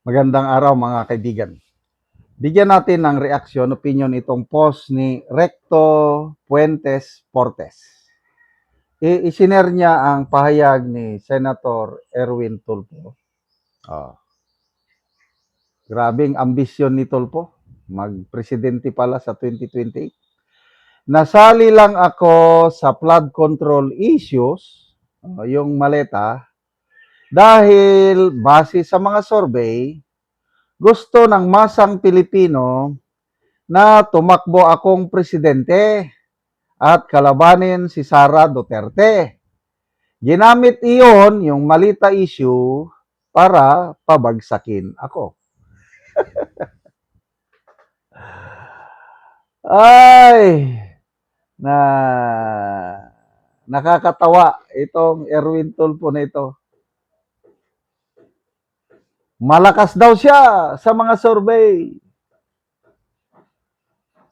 Magandang araw mga kaibigan. Bigyan natin ng reaksyon, opinion itong post ni Recto Puentes Portes. Isinare niya ang pahayag ni Senator Erwin Tulfo. Grabing ambisyon ni Tulfo. Magpresidente pala sa 2028. Nasali lang ako sa flood control issues, yung maleta, dahil base sa mga survey, gusto ng masang Pilipino na tumakbo akong presidente at kalabanin si Sara Duterte. Ginamit iyon, yung malita issue, para pabagsakin ako. Ay, na nakakatawa itong Erwin Tulfo na ito. Malakas daw siya sa mga survey.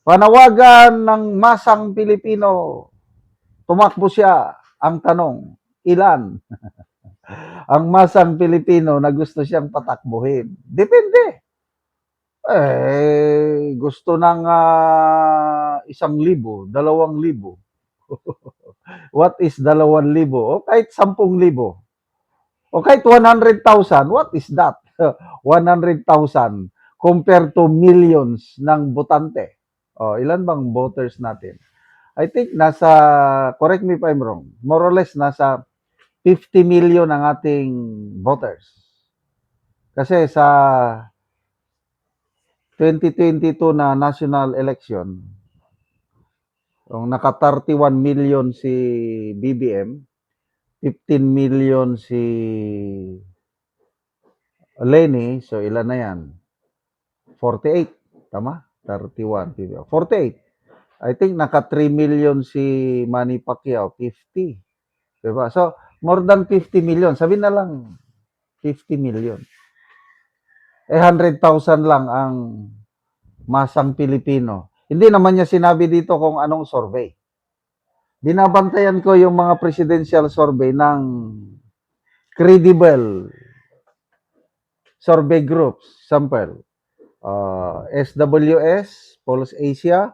Panawagan ng masang Pilipino. Tumakbo siya. Ang tanong, ilan? Ang masang Pilipino na gusto siyang patakbuhin. Depende. Gusto ng 1,000, 2,000. What is 2,000? O kahit 10,000. O kahit 100,000. What is that? 100,000 compared to millions ng botante. Ilan bang voters natin? I think correct me if I'm wrong, more or less nasa 50 million ang ating voters. Kasi sa 2022 na national election, kung naka 31 million si BBM, 15 million si Lenny, so ilan na yan? 48, tama? 31, 48. I think naka 3 million si Manny Pacquiao, 50. Diba? So, more than 50 million. Sabi na lang, 50 million. 100,000 lang ang masang Pilipino. Hindi naman niya sinabi dito kung anong survey. Binabantayan ko yung mga presidential survey ng credible survey groups. Sample, SWS, Pulse Asia,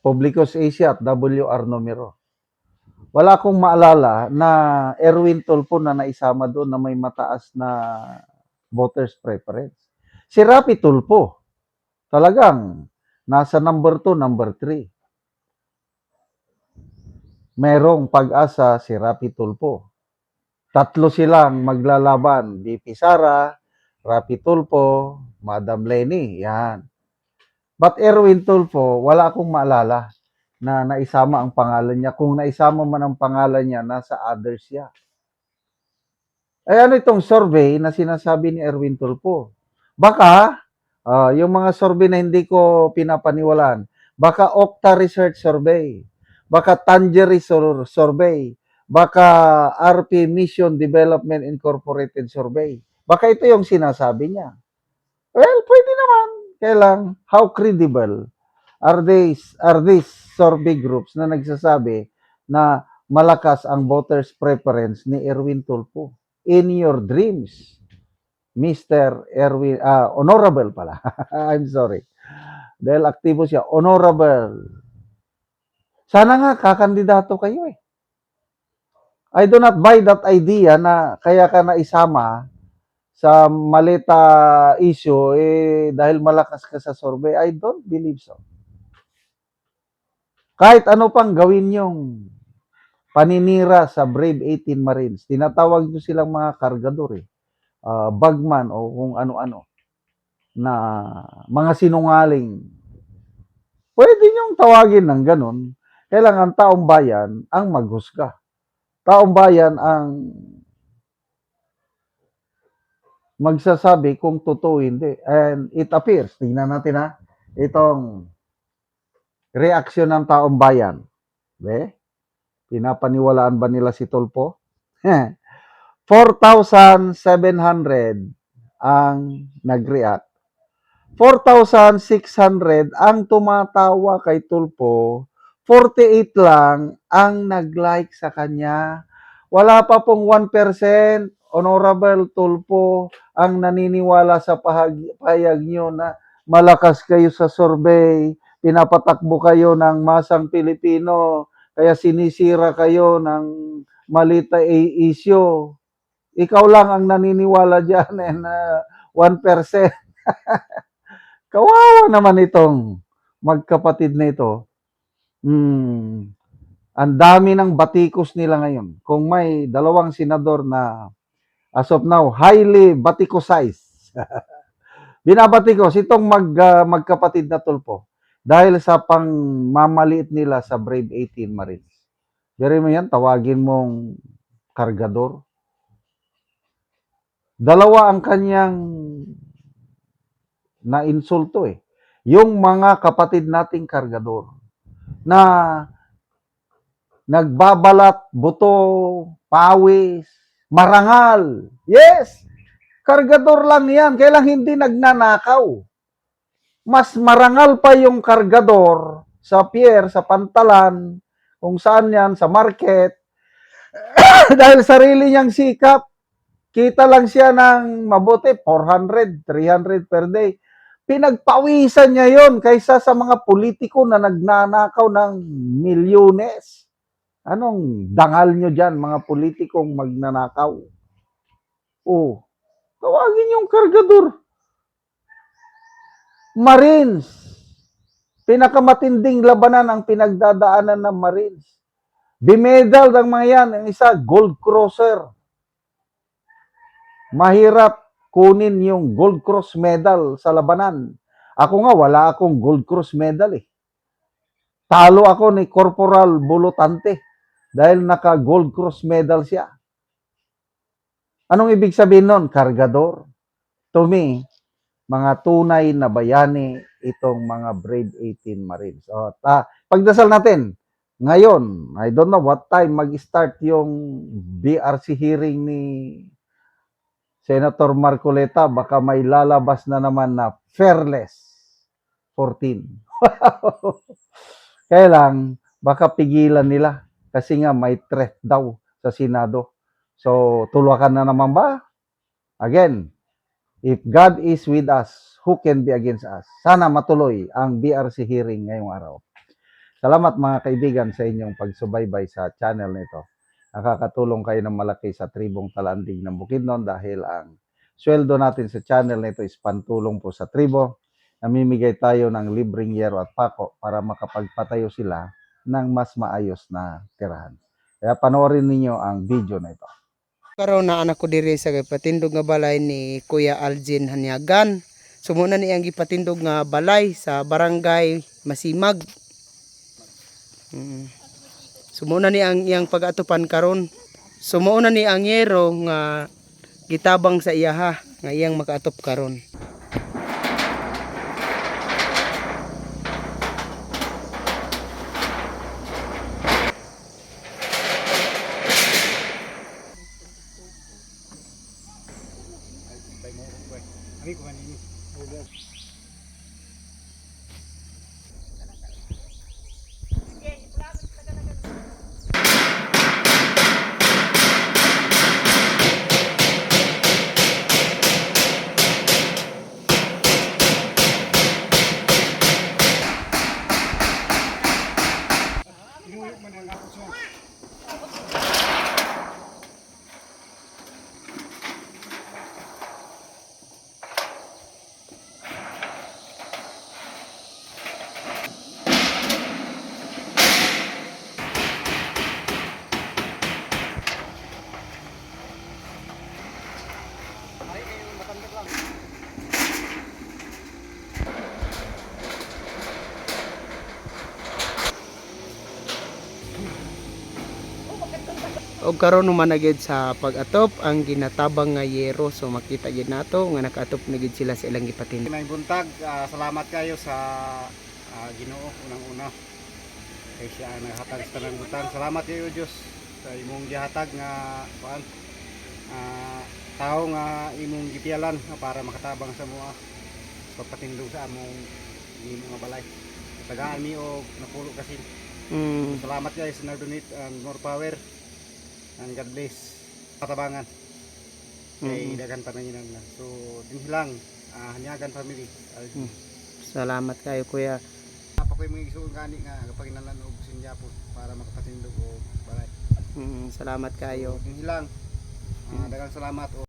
Publicus Asia at WR Numero. Wala akong maalala na Erwin Tulfo na naisama doon na may mataas na voters preference. Si Rapi Tulfo, talagang nasa number 2, number 3. Merong pag-asa si Rapi Tulfo. Tatlo silang maglalaban. VP Sara, Rapi Tulfo, Madam Lenny. Yan. But Erwin Tulfo, wala akong maalala na naisama ang pangalan niya. Kung naisama man ang pangalan niya, nasa others siya. Ano itong survey na sinasabi ni Erwin Tulfo? Baka, yung mga survey na hindi ko pinapaniwalaan, baka Okta Research Survey, baka Tangerine Survey, baka RP Mission Development Incorporated Survey. Baka ito yung sinasabi niya. Well, pwede naman. Kailang, how credible are these survey groups na nagsasabi na malakas ang voters preference ni Erwin Tulfo? In your dreams, Mr. Erwin, honorable pala. I'm sorry. Dahil aktibo siya, honorable. Sana nga kakandidato kayo eh. I do not buy that idea na kaya ka naisama sa malita issue dahil malakas ka sa survey. I don't believe so. Kahit ano pang gawin yung paninira sa Brave 18 Marines, tinatawag nyo silang mga kargador eh. Bagman o kung ano-ano na mga sinungaling. Pwede niyong tawagin ng ganun. Kailangan taong bayan ang maghusga. Taong bayan ang magsasabi kung totoo hindi. And it appears, tingnan natin ha, itong reaksyon ng taong bayan. Pinapaniwalaan ba nila si Tulfo? 4,700 ang nag-react. 4,600 ang tumatawa kay Tulfo. 48 lang ang nag-like sa kanya. Wala pa pong 1% Honorable Tulfo ang naniniwala sa pahayag nyo na malakas kayo sa survey, pinapatakbo kayo ng masang Pilipino, kaya sinisira kayo ng malita issue. Ikaw lang ang naniniwala dyan and 1%. Kawawa naman itong magkapatid na ito. Ang dami ng batikos nila ngayon. Kung may dalawang senador na as of now, highly batikosized. Binabatikos itong magkapatid na Tulfo dahil sa pangmamaliit nila sa Brave 18 Marines. Pero mo yan, tawagin mong kargador. Dalawa ang kanyang na-insulto eh. Yung mga kapatid nating kargador na nagbabalat, buto, pawis, marangal. Yes! Kargador lang yan. Kailang hindi nagnanakaw. Mas marangal pa yung kargador sa pier, sa pantalan, kung saan yan, sa market. Dahil sarili niyang sikap. Kita lang siya ng mabuti, 400, 300 per day. Pinagpawisan niya yon kaysa sa mga politiko na nagnanakaw ng milyones. Anong dangal nyo dyan, mga politikong magnanakaw? Oh, tawagin yung kargador. Marines. Pinakamatinding labanan ang pinagdadaanan ng Marines. Bimedal ng mga yan, ang isa, Gold Crosser. Mahirap kunin yung Gold Cross medal sa labanan. Ako nga, wala akong Gold Cross medal eh. Talo ako ni Corporal Bulutante dahil naka Gold Cross medal siya. Anong ibig sabihin nun? Kargador. To me, mga tunay na bayani itong mga Brave 18 Marines. O, pagdasal natin, ngayon, I don't know what time mag-start yung BRC hearing ni Senator Marcoleta, baka may lalabas na naman na fearless 14. Kaya lang, baka pigilan nila kasi nga may threat daw sa Senado. So, tulakan na naman ba? Again, if God is with us, who can be against us? Sana matuloy ang BRC hearing ngayong araw. Salamat mga kaibigan sa inyong pagsubaybay sa channel nito. Nakakatulong kayo ng malaki sa tribong Talandig ng Bukidnon dahil ang sweldo natin sa channel nito is pantulong po sa tribo. Namimigay tayo ng libreng yero at pako para makapagpatayo sila ng mas maayos na tirahan. Kaya panoorin ninyo ang video na ito. Karon na anak ko diri sa patindog nga balay ni Kuya Algin Hanyagan. Sumuna ni ang gipatindog nga balay sa barangay Masimag. Sumuna ni ang iyang pag-atupan karon. Sumuna ni ang yero nga gitabang sa iyaha nga iyang makaatop karon. Og karon naman na gid sa pag-atop ang ginatabang nga yero, so makita gid nato nga nakaatop na gid sila sa ilang gipatindog. May buntag, salamat kayo sa Ginoo unang-una. Kay siya ang naghatag sa tanang butang. Salamat kayo Dios sa imong gihatag nga kuan. Tao nga imong gipialan para makatabang sa mga pagpatindog sa among mga balay. Tagaan mi og napulo kasi. Salamat guys, nag-donate and more power. And God bless. Katabangan. kay daghan pananginan na. So dinhi lang Hanyagan family. Salamat kayo kuya. Apa ko yung mga isuong gani nga kapag inalan og sinja po para makapatindog o balay. Salamat kayo. Dinhi lang. Daghang salamat o